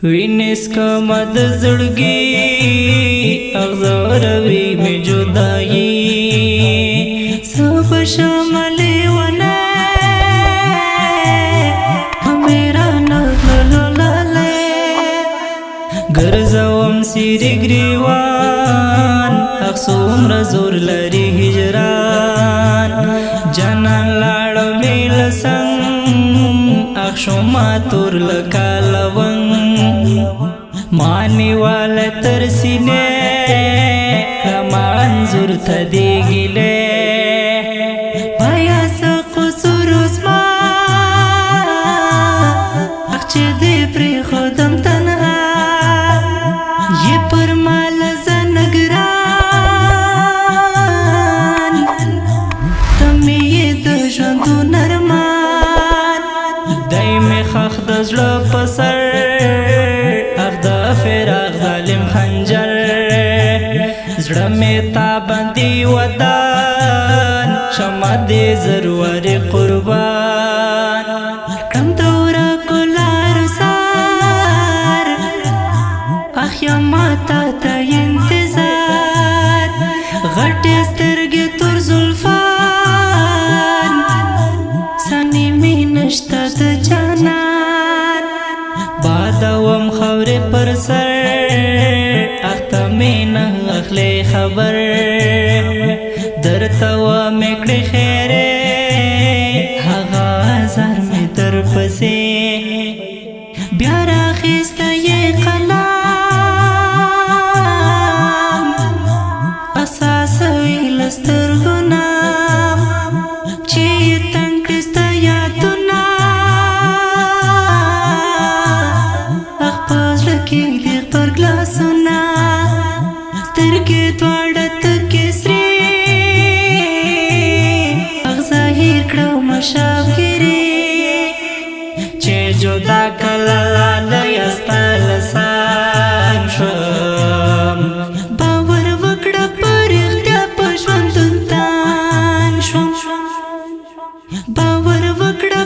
وینس کا مد زڑگی اغزاروی میں جدائی سب شامل ونے میرا نغلو لالے گرزوم سیری گریوان اقصوم رزور لری ہجران جانان لاڑ میل سنگ اخشو ماتور لکالوان مانی والا ترسینے منظور تا دیگلے بایا سا قصور اسما اخچے دے پری خودم تنہا یہ پر مال زنگران تمی یہ دشوندو نرمان دائی میں خاخ دزلو پسر فراغ ظالم خنجر زړه می تا باندې ودان شمع دې زروار قربان کم دورا کولار سار اخیا ماتا تا انتظار غټ سترګې تور زلفان سنی می نشتا د جانان بادوم خوري پر سر اختمین اخلی خبر درتا و مکڑی خیره هغا ازار می در پسی بیارا خیستا یہ قلم اساس ویلستر گنام چی تنکستا یادونا اخپاز لکی دی پر گلاسونا سترگی دوارت کسری اغزاہیر کرو مشاف گیری چه جدا کلالالی استال سان شوم باور وکڑا پر اختیا پشوان دنتان شوم باور وکڑا